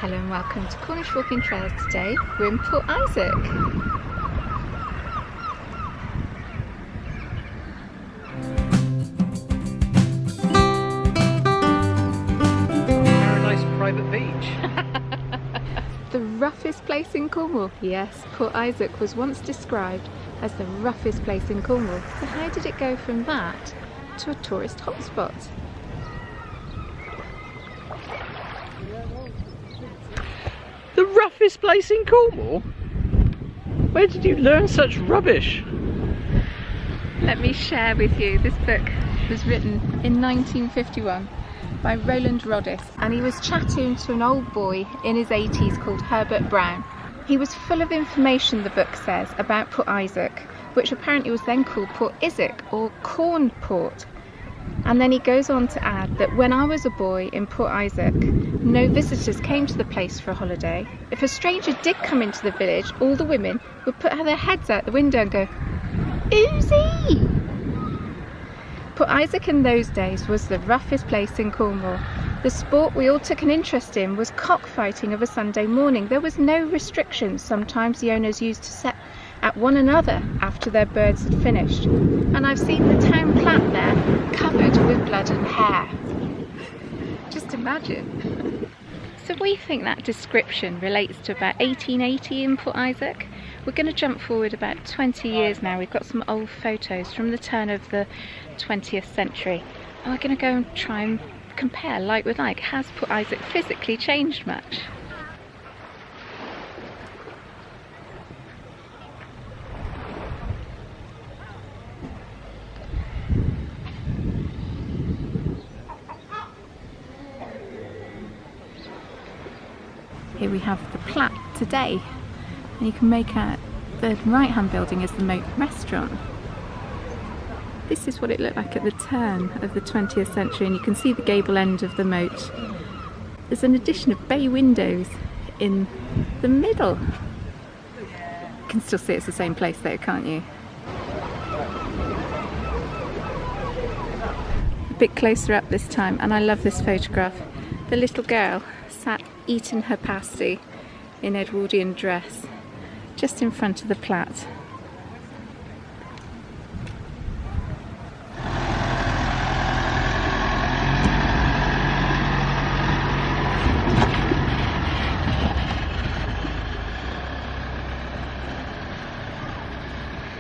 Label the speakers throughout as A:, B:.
A: Hello and welcome to Cornish Walking Trails. Today we're in Port Isaac.
B: Paradise private beach.
A: The roughest place in Cornwall. Yes, Port Isaac was once described as the roughest place in Cornwall. So how did it go from that to a tourist hotspot?
B: The roughest place in Cornwall? Where did you learn such rubbish?
A: Let me share with you, this book was written in 1951 by Roland Roddice, and he was chatting to an old boy in his 80s called Herbert Brown. He was full of information, the book says, about Port Isaac, which apparently was then called Port Isaac or Cornport. And then he goes on to add that when I was a boy in Port Isaac, no visitors came to the place for a holiday. If a stranger did come into the village, all the women would put their heads out the window and go, oos'ee! Port Isaac in those days was the roughest place in Cornwall. The sport we all took an interest in was cockfighting of a Sunday morning. There was no restrictions. Sometimes the owners used to set at one another after their birds had finished. And I've seen the Town Platt there covered with blood and hair. Just imagine. So we think that description relates to about 1880 in Port Isaac. We're going to jump forward about 20 years now. We've got some old photos from the turn of the 20th century. And we're going to go and try and compare like with like. Has Port Isaac physically changed much? Here we have the Platt today, and you can make out the right hand building is the Moat restaurant. This is what it looked like at the turn of the 20th century, and you can see the gable end of the moat. There's an addition of bay windows in the middle. You can still see it's the same place though, can't you? A bit closer up this time, and I love this photograph. The little girl sat eating her pasty in Edwardian dress just in front of the Platt.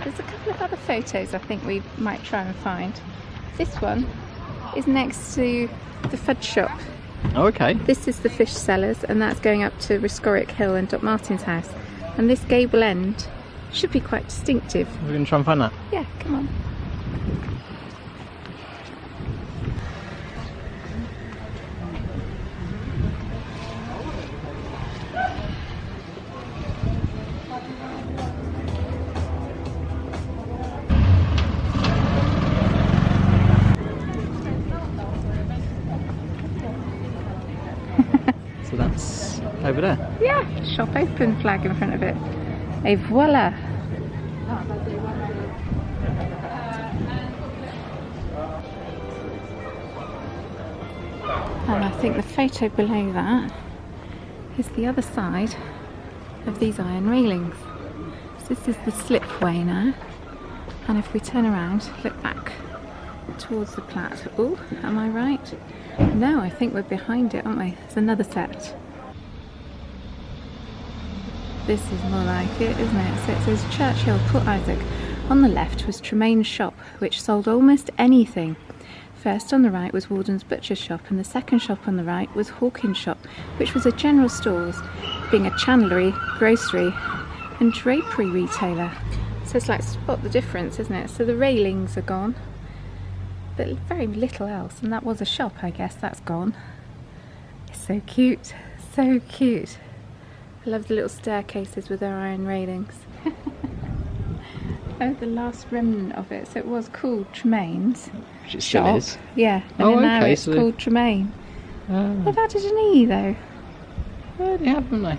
A: There's a couple of other photos I think we might try and find. This one is next to the fudge shop.
B: Oh, okay.
A: This is the Fish Cellars, and that's going up to Rescorrick Hill and Doc Martin's house. And this gable end should be quite distinctive.
B: We're going to try and find that.
A: Yeah, come on.
B: So that's over there.
A: Yeah, shop open flag in front of it. Et voila! And I think the photo below that is the other side of these iron railings. So this is the slipway now. And if we turn around, look back towards the Platt. Oh, am I right? No, I think we're behind it, aren't we? There's another set. This is more like it, isn't it? So it says Churchill, Port Isaac. On the left was Tremaine's shop, which sold almost anything. First on the right was Warden's butcher's shop, and the second shop on the right was Hawkins' shop, which was a general stores, being a chandlery, grocery and drapery retailer. So it's like spot the difference, isn't it? So the railings are gone, but very little else, and that was a shop, I guess. That's gone. It's so cute, so cute. I love the little staircases with their iron railings. Oh, the last remnant of it. So it was called Tremaine's
B: Which it
A: shop.
B: still is.
A: Yeah, and
B: Oh,
A: then now
B: okay,
A: it's
B: so
A: called Tremaine.
B: Oh.
A: They've added an E though.
B: Yeah, they have, haven't they?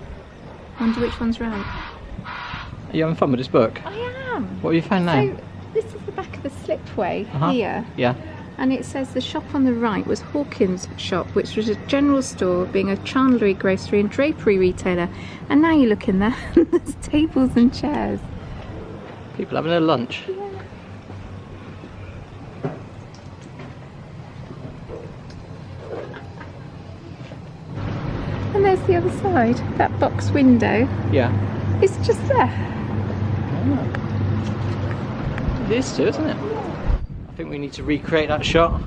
A: Wonder which one's right.
B: Are you having fun with this book?
A: I am.
B: What have you found now?
A: So this is the back of the slipway
B: Uh-huh.
A: here.
B: Yeah.
A: And it says the shop on the right was Hawkins' shop, which was a general store, being a chandlery, grocery and drapery retailer. And now you look in there, there's tables and chairs.
B: People having their lunch.
A: Yeah. And there's the other side, that box window.
B: Yeah.
A: It's just there.
B: Oh. It is too, isn't it? I think we need to recreate that shot.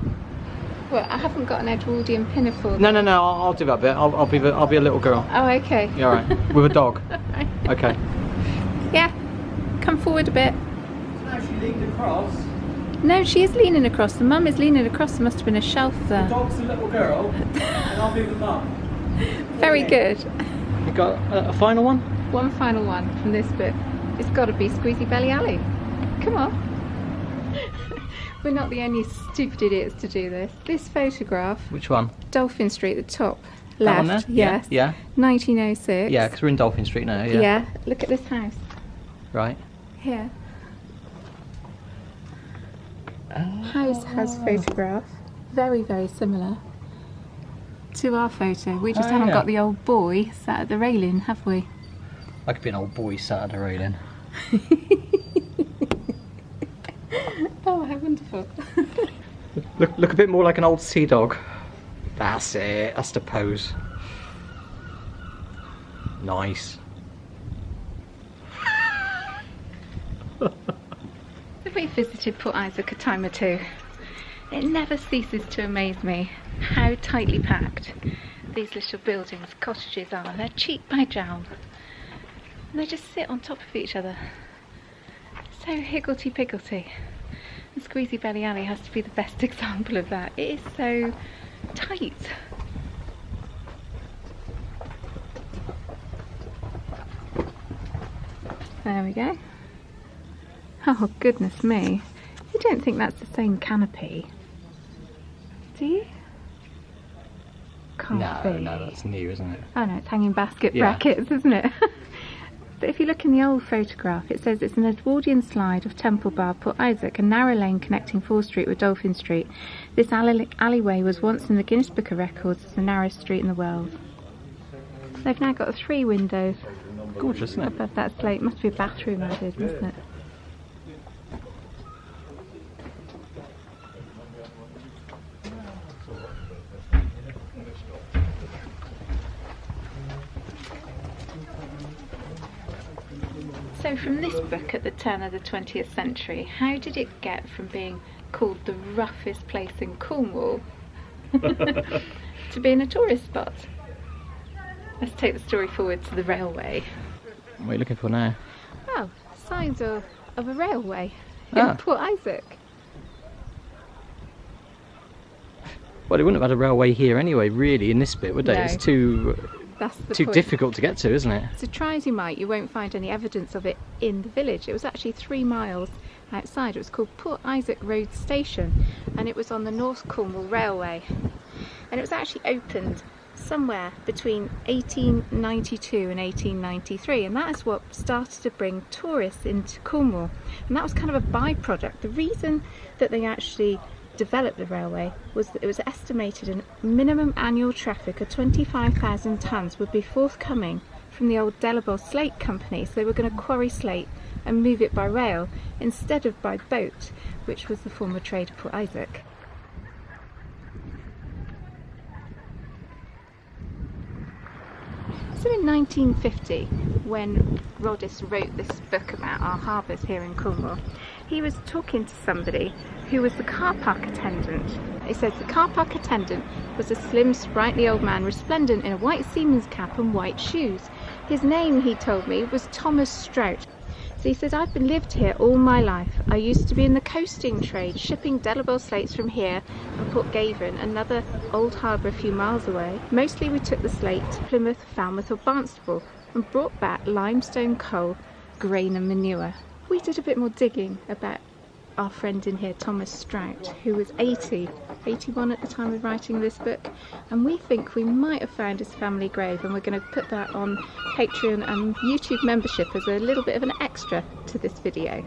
A: Well, I haven't got an Edwardian pinafore.
B: No, I'll do that bit. I'll be a little girl.
A: Oh, okay.
B: Yeah, all right. With a dog.
A: Right.
B: Okay.
A: Yeah. Come forward a bit.
B: No, she leaned across.
A: No, she is leaning across. The mum is leaning across. There must have been a shelf there.
B: The dog's the little girl, and I'll be the mum.
A: Very good.
B: You got a final one?
A: One final one from this bit. It's got to be Squeezy Belly Alley. Come on. We're not the only stupid idiots to do this. This photograph.
B: Which one?
A: Dolphin Street, the top
B: That
A: left.
B: one there?
A: Yes.
B: Yeah.
A: 1906.
B: Yeah, because we're in Dolphin Street now. Yeah.
A: Yeah. Look at this house.
B: Right.
A: Here. House has photograph. Very, very similar to our photo. We just haven't got the old boy sat at the railing, have we?
B: I could be an old boy sat at the railing.
A: Oh, how wonderful.
B: Look a bit more like an old sea dog. That's it. That's the pose. Nice.
A: We've visited Port Isaac a time or two. It never ceases to amaze me how tightly packed these little buildings, cottages are. They're cheap by jowl. And they just sit on top of each other. So higgledy-piggledy. And Squeezy Belly Alley has to be the best example of that. It is so tight. There we go. Oh goodness me. You don't think that's the same canopy? Do you? Can't be.
B: No, that's new, isn't it?
A: Oh no, it's hanging basket brackets, isn't it? But if you look in the old photograph, it says it's an Edwardian slide of Temple Bar, Port Isaac, a narrow lane connecting Fore Street with Dolphin Street. This alleyway was once in the Guinness Book of Records as the narrowest street in the world. They've now got 3 windows.
B: Gorgeous, isn't it?
A: Above that slate. Must be a bathroom added, mustn't it? So from this book at the turn of the 20th century, how did it get from being called the roughest place in Cornwall to being a tourist spot? Let's take the story forward to the railway.
B: What are you looking for now?
A: Oh, signs of a railway in Port Isaac.
B: Well, they wouldn't have had a railway here anyway, really, in this bit, would they?
A: No.
B: It's too difficult to get to, isn't it?
A: So try as you might, you won't find any evidence of it in the village. It was actually 3 miles outside. It was called Port Isaac Road Station, and it was on the North Cornwall Railway. And it was actually opened somewhere between 1892 and 1893, and that is what started to bring tourists into Cornwall. And that was kind of a byproduct. The reason that they actually developed the railway was that it was estimated a minimum annual traffic of 25,000 tonnes would be forthcoming from the old Delabole Slate Company, so they were going to quarry slate and move it by rail instead of by boat, which was the former trade of Port Isaac. So in 1950, when Rodis wrote this book about our harbours here in Cornwall, he was talking to somebody who was the car park attendant. He says the car park attendant was a slim, sprightly old man resplendent in a white seaman's cap and white shoes. His name, he told me, was Thomas Strout. So he said, I've been lived here all my life. I used to be in the coasting trade, shipping Delabole slates from here and Port Gavin, another old harbour a few miles away. Mostly we took the slate to Plymouth, Falmouth or Barnstaple and brought back limestone coal, grain and manure. We did a bit more digging about our friend in here, Thomas Strout, who was 81 at the time of writing this book, and we think we might have found his family grave, and we're going to put that on Patreon and YouTube membership as a little bit of an extra to this video.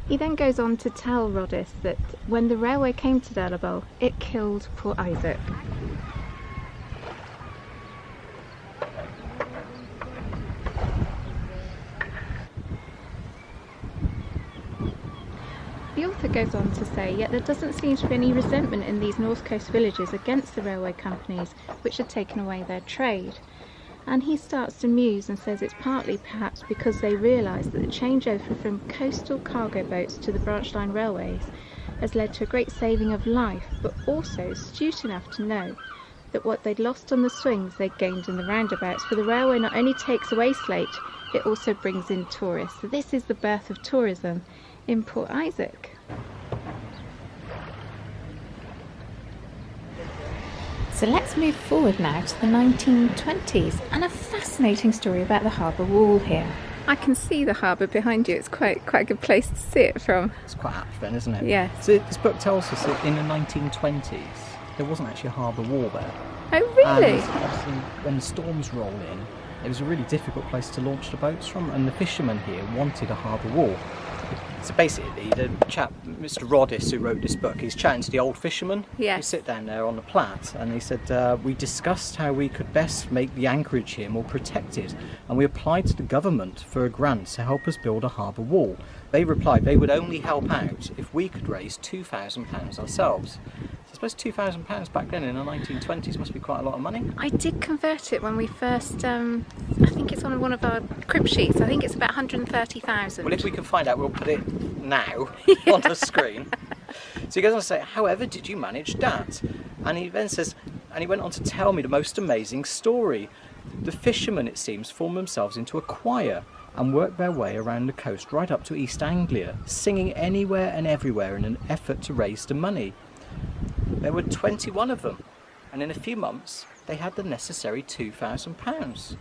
A: He then goes on to tell Rodis that when the railway came to Delabole, it killed poor Isaac. The author goes on to say, yet there doesn't seem to be any resentment in these North Coast villages against the railway companies which had taken away their trade. And he starts to muse and says it's partly perhaps because they realise that the changeover from coastal cargo boats to the branch line railways has led to a great saving of life, but also astute enough to know that what they'd lost on the swings they gained in the roundabouts, for the railway not only takes away slate, it also brings in tourists. So this is the birth of tourism in Port Isaac. So let's move forward now to the 1920s and a fascinating story about the Harbour Wall here. I can see the harbour behind you. It's quite a good place to see it from.
B: It's quite apt then, isn't it?
A: Yeah.
B: So this book tells us that in the 1920s there wasn't actually a harbour wall there.
A: Oh really?
B: And obviously when the storms roll in, it was a really difficult place to launch the boats from, and the fishermen here wanted a harbour wall. So basically, the chap, Mr. Rodis, who wrote this book, he's chatting to the old fishermen who sit down there on the Platt, and he said, we discussed how we could best make the anchorage here more protected, and we applied to the government for a grant to help us build a harbour wall. They replied they would only help out if we could raise £2,000 ourselves. I suppose £2,000 back then in the 1920s must be quite a lot of money.
A: I did convert it when we first, I think it's on one of our crib sheets, I think it's about 130,000.
B: Well, if we can find out, we'll put it now on the screen. So he goes on to say, however did you manage that? And he then says, and he went on to tell me the most amazing story. The fishermen, it seems, formed themselves into a choir and worked their way around the coast right up to East Anglia, singing anywhere and everywhere in an effort to raise the money. There were 21 of them, and in a few months they had the necessary £2,000.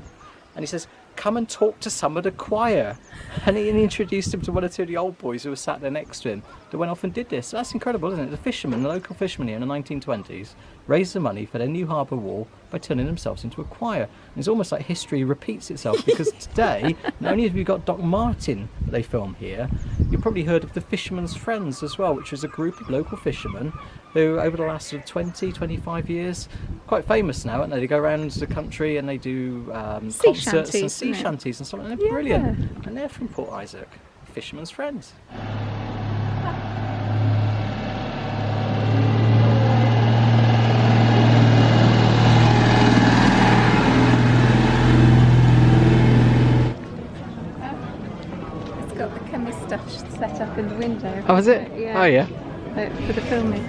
B: And he says, come and talk to some of the choir. And he introduced him to one or two of the old boys who were sat there next to him that went off and did this. So that's incredible, isn't it? The fishermen, the local fishermen here in the 1920s, raised the money for their new harbour wall by turning themselves into a choir. And it's almost like history repeats itself, because today, not only have you got Doc Martin that they film here, you've probably heard of the Fishermen's Friends as well, which was a group of local fishermen who over the last sort of 20-25 years, quite famous now, aren't they? They go around the country and they do concerts and sea shanties and stuff, and they're brilliant. And they're from Port Isaac, Fishermen's Friends.
A: It's got the chemist stuff set up in the window.
B: Oh, is it?
A: Yeah.
B: Oh, yeah.
A: For the filming.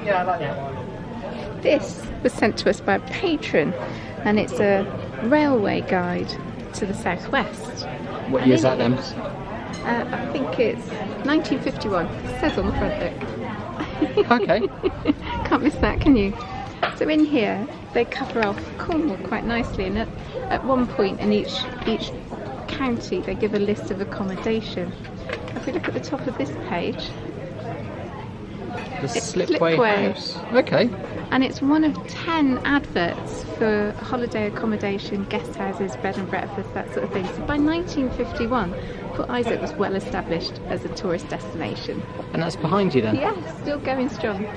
B: Yeah, I like that.
A: This was sent to us by a patron, and it's a railway guide to the southwest.
B: What year is that then?
A: I think it's 1951. It says on the front book.
B: Okay.
A: Can't miss that, can you? So in here they cover off Cornwall quite nicely, and at one point in each county they give a list of accommodation. If we look at the top of this page,
B: The Slipway House. Okay.
A: And it's one of 10 adverts for holiday accommodation, guest houses, bed and breakfast, that sort of thing. So by 1951, Port Isaac was well established as a tourist destination.
B: And that's behind you then?
A: Yeah, still going strong.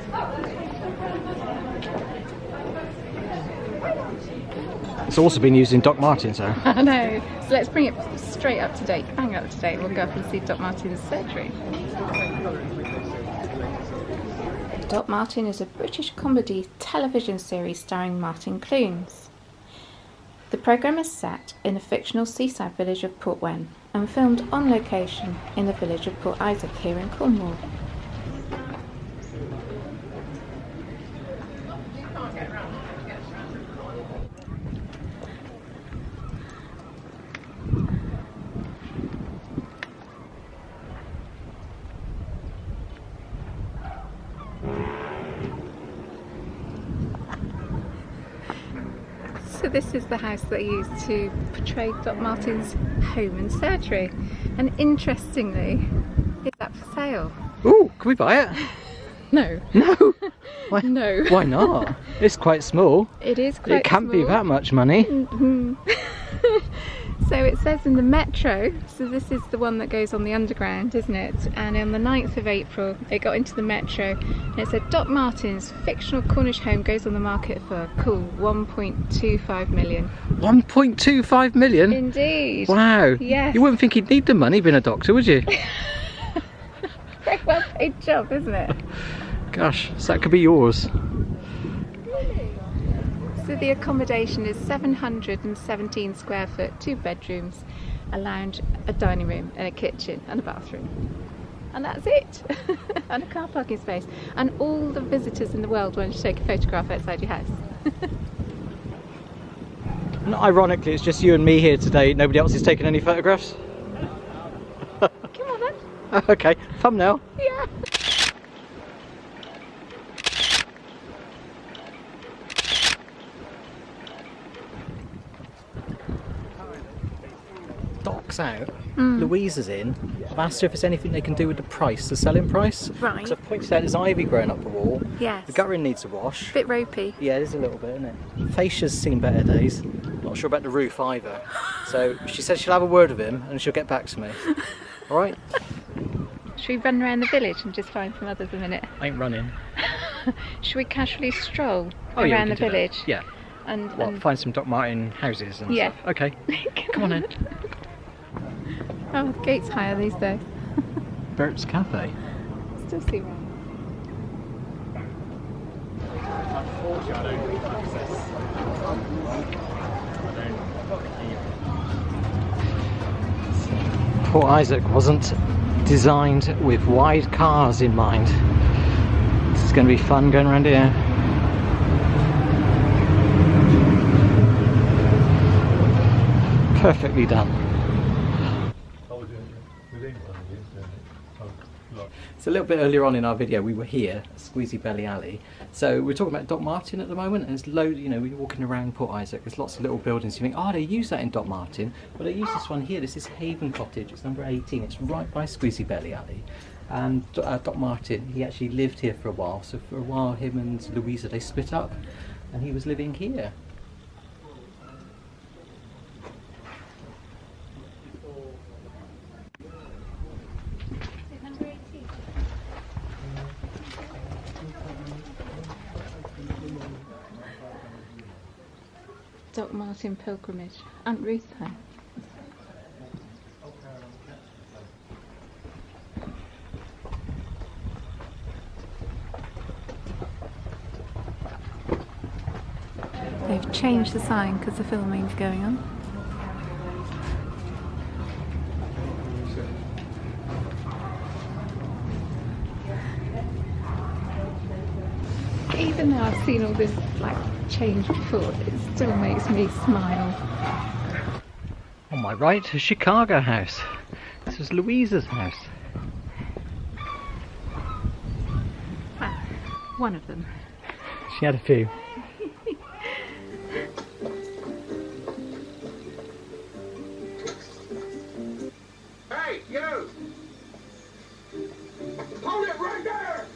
B: It's also been used in Doc Martens, though.
A: I know. So let's bring it straight up to date, bang up to date. We'll go up and see Doc Martin's surgery. Doc Martin is a British comedy television series starring Martin Clunes. The programme is set in the fictional seaside village of Port Wen and filmed on location in the village of Port Isaac here in Cornwall. So this is the house they used to portray Doc Martin's home and surgery, and interestingly, it's up for sale.
B: Ooh, can we buy it?
A: No.
B: No. Why?
A: No.
B: Why not? It's quite small.
A: It is quite
B: It can't be
A: small.
B: that much money.
A: So it says in the Metro, so this is the one that goes on the underground, isn't it? And on the 9th of April it got into the Metro and it said Doc Martin's fictional Cornish home goes on the market for a cool 1.25 million.
B: 1.25 million?
A: Indeed.
B: Wow.
A: Yes.
B: You wouldn't think he'd need the money being a doctor, would you?
A: Very well paid job, isn't it?
B: Gosh, so that could be yours.
A: So the accommodation is 717 square foot, 2 bedrooms, a lounge, a dining room and a kitchen and a bathroom. And that's it. And a car parking space. And all the visitors in the world want to take a photograph outside your house.
B: And ironically, it's just you and me here today. Nobody else is taking any photographs?
A: Come on then.
B: Okay, thumbnail.
A: Yeah.
B: Doc's out, Louise is in. I've asked her if there's anything they can do with the price, the selling price.
A: Right.
B: Because I've pointed out there's ivy growing up the wall.
A: Yes.
B: The guttering needs a wash.
A: Bit ropey.
B: Yeah, it is a little bit, isn't it? Fascia's seen better days. Not sure about the roof either. So she said she'll have a word with him and she'll get back to me. Alright?
A: Should we run around the village and just find some others a minute?
B: I ain't running.
A: Should we casually stroll
B: Oh, yeah,
A: around
B: we
A: the
B: can do that.
A: village?
B: Yeah.
A: And
B: Find some Doc Martin houses and
A: Yeah.
B: stuff. Okay. Come on in.
A: Oh, the gate's higher these days.
B: Bert's Cafe.
A: Still see one.
B: Port Isaac wasn't designed with wide cars in mind. This is going to be fun going around here. Perfectly done. So a little bit earlier on in our video we were here, Squeezy Belly Alley. So we're talking about Doc Martin at the moment, and there's loads, you know, we're walking around Port Isaac, there's lots of little buildings. You think, oh, they use that in Doc Martin. Well, they use this one here. This is Haven Cottage. It's number 18. It's right by Squeezy Belly Alley. And Doc Martin, he actually lived here for a while. So for a while, him and Louisa, they split up, and he was living here.
A: Doc Martin pilgrimage. Aunt Ruth's home. They've changed the sign because the filming's going on. Even though I've seen all this like change before, it still makes me smile.
B: On my right, a Chicago house. This is Louisa's house.
A: Well, one of them.
B: She had a few.
C: Hey, you! Hold it right there!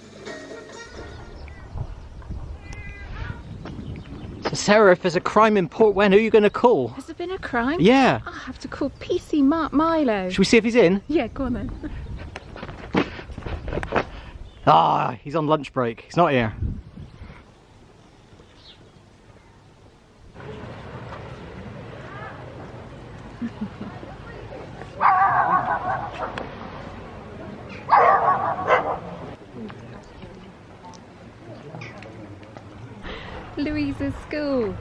B: So Sarah, if there's a crime in Port Wen, who are you going to call?
A: Has there been a crime?
B: Yeah.
A: I'll have to call PC Milo.
B: Should we see if he's in?
A: Yeah, go on then.
B: Ah, he's on lunch break. He's not here.
A: Louisa's school.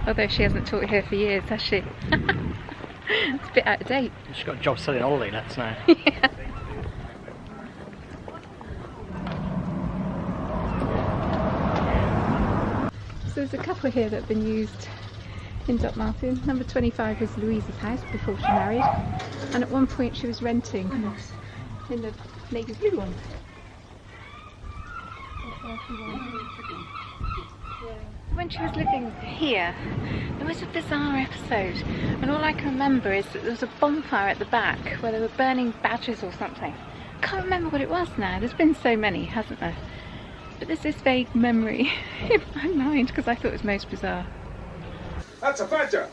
A: Although she hasn't taught here for years, has she? It's a bit out of date.
B: She's got a job selling holiday nets now.
A: Yeah. So there's a couple here that have been used in Doc Martin. Number 25 was Louisa's house before she married, and at one point she was renting in the navy blue one. When she was living here, there was a bizarre episode, and all I can remember is that there was a bonfire at the back where they were burning badgers or something, I can't remember what it was now. There's been so many, hasn't there? But there's this vague memory in my mind because I thought it was most bizarre.
C: That's a badger.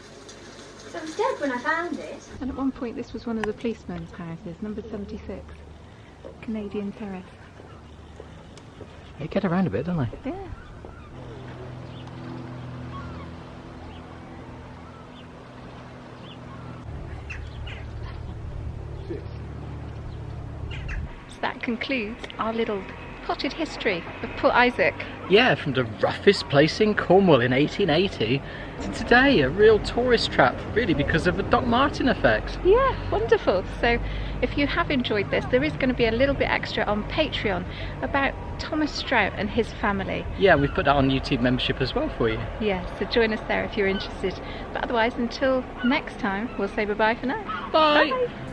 D: So it was dead when I found it.
A: And at one point this was one of the policemen's houses, number 76, Canadian Terrace.
B: They get around a bit, don't they?
A: Yeah. So that concludes our little potted history of Port Isaac.
B: Yeah, from the roughest place in Cornwall in 1880 to today, a real tourist trap, really, because of the Doc Martin effect.
A: Yeah, wonderful. So if you have enjoyed this, there is going to be a little bit extra on Patreon about Thomas Strout and his family.
B: Yeah, we've put that on YouTube membership as well for you.
A: Yeah, so join us there if you're interested. But otherwise, until next time, we'll say bye-bye for now.
B: Bye.
A: Bye.